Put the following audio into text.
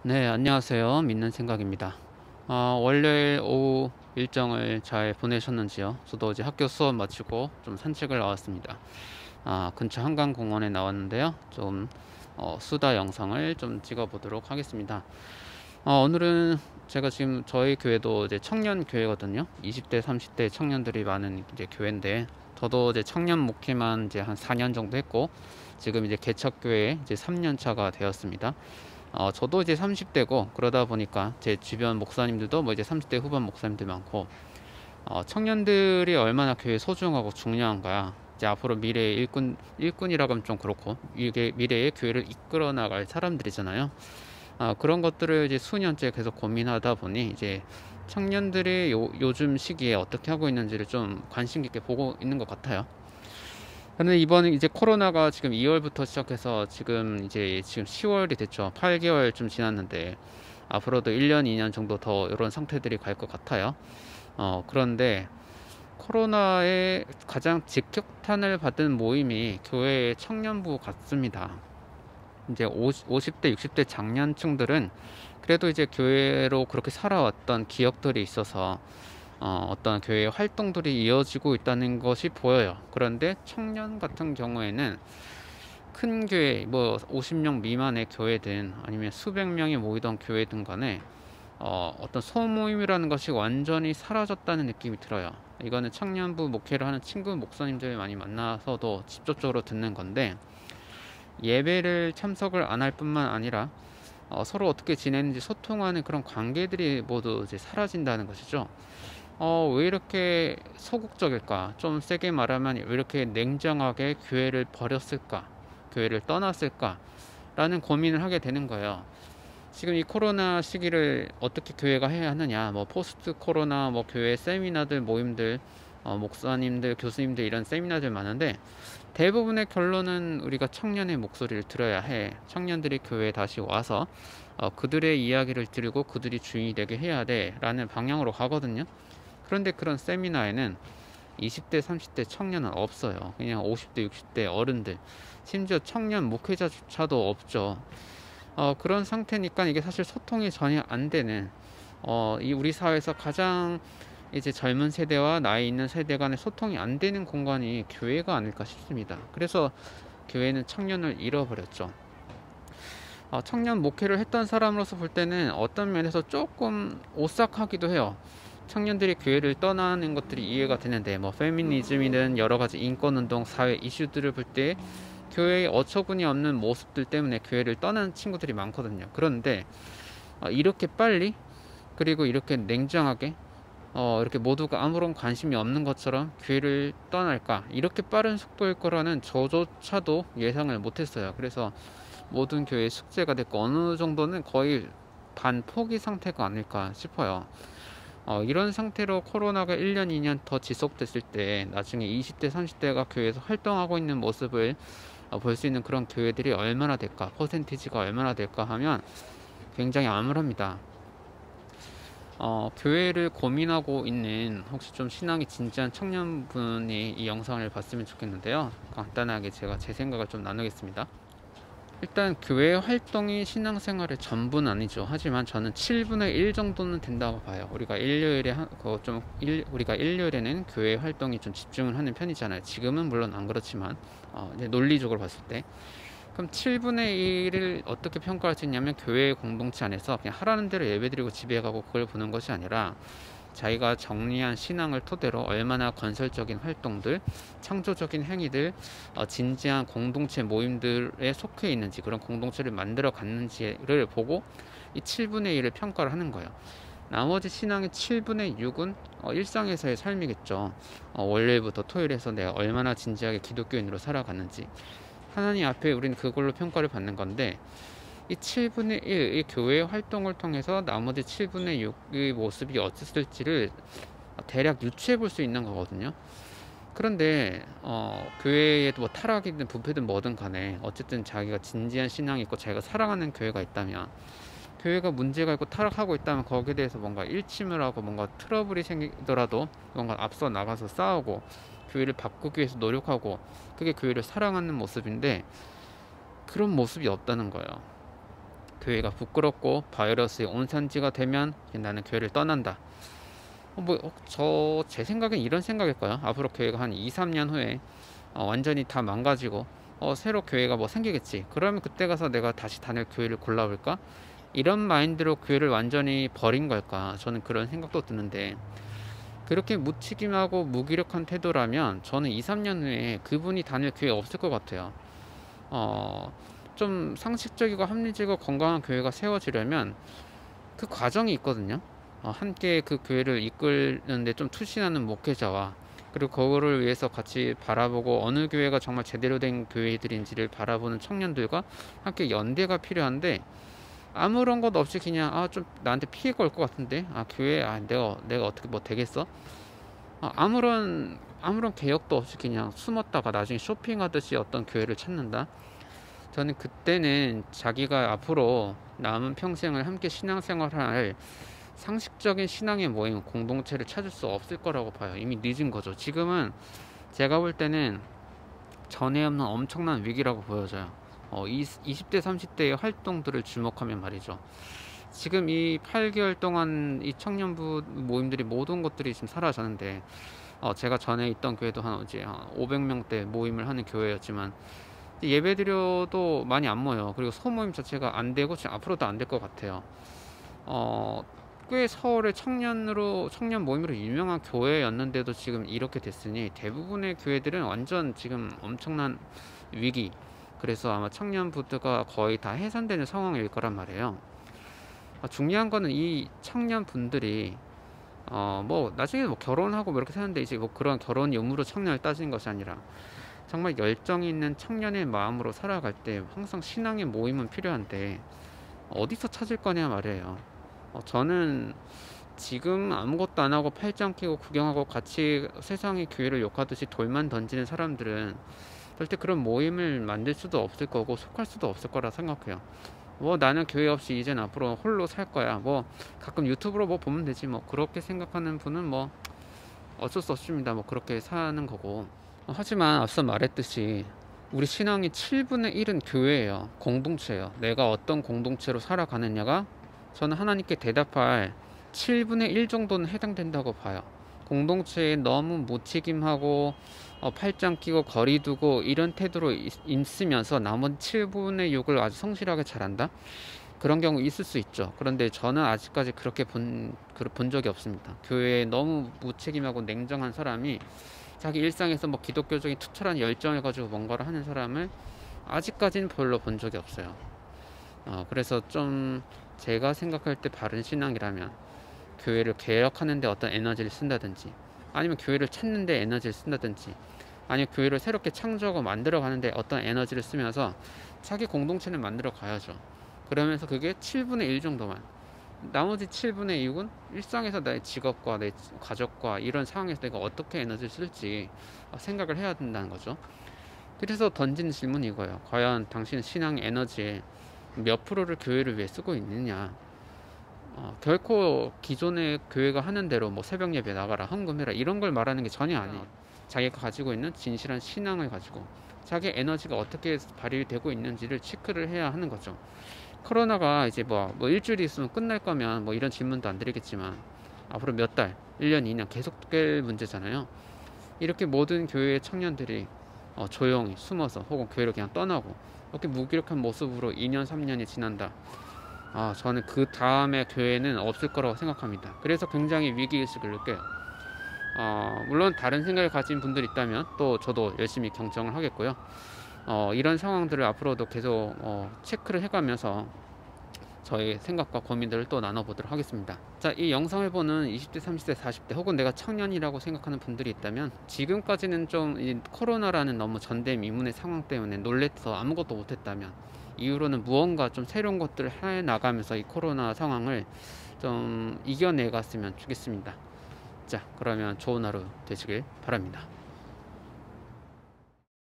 네, 안녕하세요. 믿는 생각입니다. 월요일 오후 일정을 잘 보내셨는지요? 저도 이제 학교 수업 마치고 좀 산책을 나왔습니다. 근처 한강공원에 나왔는데요. 좀 수다 영상을 좀 찍어 보도록 하겠습니다. 오늘은 제가 지금 저희 교회도 이제 청년 교회거든요. 20대, 30대 청년들이 많은 이제 교회인데, 저도 이제 청년 목회만 이제 한 4년 정도 했고, 지금 이제 개척교회 이제 3년 차가 되었습니다. 저도 이제 30대고 그러다 보니까 제 주변 목사님들도 뭐 이제 30대 후반 목사님들 많고, 청년들이 얼마나 교회 소중하고 중요한가. 이제 앞으로 미래의 일꾼이라고 하면 좀 그렇고, 이게 미래의 교회를 이끌어 나갈 사람들이잖아요. 그런 것들을 이제 수년째 계속 고민하다 보니 이제 청년들이 요즘 시기에 어떻게 하고 있는지를 좀 관심 깊게 보고 있는 것 같아요. 근데 이번에 이제 코로나가 지금 2월부터 시작해서 지금 10월이 됐죠. 8개월 좀 지났는데 앞으로도 1년, 2년 정도 더 이런 상태들이 갈 것 같아요. 그런데 코로나에 가장 직격탄을 받은 모임이 교회 청년부 같습니다. 이제 50대, 60대 장년층들은 그래도 이제 교회로 그렇게 살아왔던 기억들이 있어서 어떤 교회 활동들이 이어지고 있다는 것이 보여요. 그런데 청년 같은 경우에는 큰 교회, 뭐 50명 미만의 교회든 아니면 수백 명이 모이던 교회든 간에 어떤 소모임이라는 것이 완전히 사라졌다는 느낌이 들어요. 이거는 청년부 목회를 하는 친구 목사님들 많이 만나서도 직접적으로 듣는 건데, 예배를 참석을 안 할 뿐만 아니라 서로 어떻게 지내는지 소통하는 그런 관계들이 모두 이제 사라진다는 것이죠. 왜 이렇게 소극적일까? 좀 세게 말하면 왜 이렇게 냉정하게 교회를 버렸을까? 교회를 떠났을까? 라는 고민을 하게 되는 거예요. 지금 이 코로나 시기를 어떻게 교회가 해야 하느냐? 뭐 포스트 코로나 뭐 교회 세미나들 모임들, 목사님들, 교수님들 이런 세미나들 많은데, 대부분의 결론은 우리가 청년의 목소리를 들어야 해. 청년들이 교회에 다시 와서 그들의 이야기를 들고 그들이 주인이 되게 해야 돼. 라는 방향으로 가거든요. 그런데 그런 세미나에는 20대, 30대 청년은 없어요. 그냥 50대, 60대 어른들, 심지어 청년 목회자조차도 없죠. 그런 상태니까 이게 사실 소통이 전혀 안 되는, 이 우리 사회에서 가장 이제 젊은 세대와 나이 있는 세대 간의 소통이 안 되는 공간이 교회가 아닐까 싶습니다. 그래서 교회는 청년을 잃어버렸죠. 청년 목회를 했던 사람으로서 볼 때는 어떤 면에서 조금 오싹하기도 해요. 청년들이 교회를 떠나는 것들이 이해가 되는데, 뭐 페미니즘이든 여러 가지 인권운동, 사회 이슈들을 볼 때 교회의 어처구니 없는 모습들 때문에 교회를 떠나는 친구들이 많거든요. 그런데 이렇게 빨리, 그리고 이렇게 냉정하게, 이렇게 모두가 아무런 관심이 없는 것처럼 교회를 떠날까, 이렇게 빠른 속도일 거라는 저조차도 예상을 못했어요. 그래서 모든 교회의 숙제가 됐고 어느 정도는 거의 반포기 상태가 아닐까 싶어요. 이런 상태로 코로나가 1년, 2년 더 지속됐을 때 나중에 20대, 30대가 교회에서 활동하고 있는 모습을 볼 수 있는 그런 교회들이 얼마나 될까, 퍼센티지가 얼마나 될까 하면 굉장히 암울합니다. 교회를 고민하고 있는 혹시 좀 신앙이 진지한 청년분이 이 영상을 봤으면 좋겠는데요. 간단하게 제가 제 생각을 좀 나누겠습니다. 일단 교회 활동이 신앙생활의 전부는 아니죠. 하지만 저는 7분의 1 정도는 된다고 봐요. 우리가 일요일에는 교회 활동이 좀 집중을 하는 편이잖아요. 지금은 물론 안 그렇지만 이제 논리적으로 봤을 때, 그럼 7분의 1을 어떻게 평가할 수 있냐면, 교회 공동체 안에서 그냥 하라는 대로 예배드리고 집에 가고 그걸 보는 것이 아니라 자기가 정리한 신앙을 토대로 얼마나 건설적인 활동들, 창조적인 행위들, 진지한 공동체 모임들에 속해 있는지, 그런 공동체를 만들어 갔는지를 보고 이 7분의 1을 평가를 하는 거예요. 나머지 신앙의 7분의 6은 일상에서의 삶이겠죠. 월요일부터 토요일에서 내가 얼마나 진지하게 기독교인으로 살아갔는지, 하나님 앞에 우리는 그걸로 평가를 받는 건데, 이 7분의 1, 이 교회 활동을 통해서 나머지 7분의 6의 모습이 어땠을지를 대략 유추해 볼 수 있는 거거든요. 그런데 교회에도 뭐 타락이든 부패든 뭐든 간에 어쨌든 자기가 진지한 신앙이 있고 자기가 사랑하는 교회가 있다면, 교회가 문제가 있고 타락하고 있다면 거기에 대해서 뭔가 일침을 하고 뭔가 트러블이 생기더라도 뭔가 앞서 나가서 싸우고 교회를 바꾸기 위해서 노력하고, 그게 교회를 사랑하는 모습인데 그런 모습이 없다는 거예요. 교회가 부끄럽고 바이러스의 온산지가 되면 나는 교회를 떠난다. 제 생각엔 이런 생각일까요? 앞으로 교회가 한 2, 3년 후에 완전히 다 망가지고 새로 교회가 뭐 생기겠지. 그러면 그때 가서 내가 다시 다닐 교회를 골라볼까? 이런 마인드로 교회를 완전히 버린 걸까? 저는 그런 생각도 드는데, 그렇게 무책임하고 무기력한 태도라면 저는 2, 3년 후에 그분이 다닐 교회 없을 것 같아요. 좀 상식적이고 합리적이고 건강한 교회가 세워지려면 그 과정이 있거든요. 함께 그 교회를 이끌는데 좀 투신하는 목회자와, 그리고 그거를 위해서 같이 바라보고 어느 교회가 정말 제대로 된 교회들인지를 바라보는 청년들과 함께 연대가 필요한데, 아무런 것 없이 그냥 좀 나한테 피해가 올 것 같은데 교회 내가 어떻게 뭐 되겠어? 아무런 개혁도 없이 그냥 숨었다가 나중에 쇼핑하듯이 어떤 교회를 찾는다. 저는 그때는 자기가 앞으로 남은 평생을 함께 신앙생활할 상식적인 신앙의 모임, 공동체를 찾을 수 없을 거라고 봐요. 이미 늦은 거죠. 지금은 제가 볼 때는 전에 없는 엄청난 위기라고 보여져요. 20대, 30대의 활동들을 주목하면 말이죠. 지금 이 8개월 동안 이 청년부 모임들이 모든 것들이 지금 사라졌는데, 제가 전에 있던 교회도 한 500명대 모임을 하는 교회였지만 예배드려도 많이 안 모여요. 그리고 소모임 자체가 안 되고 지금 앞으로도 안 될 것 같아요. 꽤 서울의 청년 모임으로 유명한 교회였는데도 지금 이렇게 됐으니 대부분의 교회들은 완전 지금 엄청난 위기, 그래서 아마 청년부가 거의 다 해산되는 상황일 거란 말이에요. 중요한 거는 이 청년분들이 뭐 나중에 뭐 결혼하고 뭐 이렇게 사는데, 이제 뭐 그런 결혼 의무로 청년을 따지는 것이 아니라 정말 열정이 있는 청년의 마음으로 살아갈 때 항상 신앙의 모임은 필요한데 어디서 찾을 거냐 말이에요. 저는 지금 아무것도 안 하고 팔짱 끼고 구경하고 같이 세상의 교회를 욕하듯이 돌만 던지는 사람들은 절대 그런 모임을 만들 수도 없을 거고 속할 수도 없을 거라 생각해요. 뭐 나는 교회 없이 이젠 앞으로 홀로 살 거야, 뭐 가끔 유튜브로 뭐 보면 되지, 뭐 그렇게 생각하는 분은 뭐 어쩔 수 없습니다. 뭐 그렇게 사는 거고. 하지만 앞서 말했듯이 우리 신앙의 7분의 1은 교회예요. 공동체예요. 내가 어떤 공동체로 살아가느냐가 저는 하나님께 대답할 7분의 1 정도는 해당된다고 봐요. 공동체에 너무 무책임하고 팔짱 끼고 거리 두고 이런 태도로 있으면서 나머지 7분의 6을 아주 성실하게 잘한다? 그런 경우 있을 수 있죠. 그런데 저는 아직까지 그렇게 본 적이 없습니다. 교회에 너무 무책임하고 냉정한 사람이 자기 일상에서 뭐 기독교적인 투철한 열정을 가지고 뭔가를 하는 사람을 아직까지는 별로 본 적이 없어요. 그래서 좀 제가 생각할 때 바른 신앙이라면 교회를 개혁하는데 어떤 에너지를 쓴다든지, 아니면 교회를 찾는데 에너지를 쓴다든지, 아니면 교회를 새롭게 창조하고 만들어 가는데 어떤 에너지를 쓰면서 자기 공동체를 만들어 가야죠. 그러면서 그게 7분의 1 정도만, 나머지 7분의 6은 일상에서 나의 직업과 내 가족과 이런 상황에서 내가 어떻게 에너지를 쓸지 생각을 해야 된다는 거죠. 그래서 던지는 질문이 이거예요. 과연 당신은 신앙의 에너지의 몇 프로를 교회를 위해 쓰고 있느냐? 결코 기존의 교회가 하는 대로 뭐 새벽 예배 나가라, 헌금해라 이런 걸 말하는 게 전혀 아니에요. 자기가 가지고 있는 진실한 신앙을 가지고 자기 에너지가 어떻게 발휘되고 있는지를 체크를 해야 하는 거죠. 코로나가 이제 뭐 일주일이 있으면 끝날 거면 뭐 이런 질문도 안 드리겠지만 앞으로 몇 달, 1년, 2년 계속될 문제잖아요. 이렇게 모든 교회의 청년들이 조용히 숨어서 혹은 교회를 그냥 떠나고 이렇게 무기력한 모습으로 2년, 3년이 지난다. 저는 그 다음에 교회는 없을 거라고 생각합니다. 그래서 굉장히 위기의식을 느껴요. 물론 다른 생각을 가진 분들이 있다면 또 저도 열심히 경청을 하겠고요. 이런 상황들을 앞으로도 계속 체크를 해가면서 저의 생각과 고민들을 또 나눠보도록 하겠습니다. 자, 이 영상을 보는 20대, 30대, 40대 혹은 내가 청년이라고 생각하는 분들이 있다면, 지금까지는 좀 이 코로나라는 너무 전대미문의 상황 때문에 놀래서 아무것도 못했다면 이후로는 무언가 좀 새로운 것들을 해 나가면서 이 코로나 상황을 좀 이겨내갔으면 좋겠습니다. 자, 그러면 좋은 하루 되시길 바랍니다.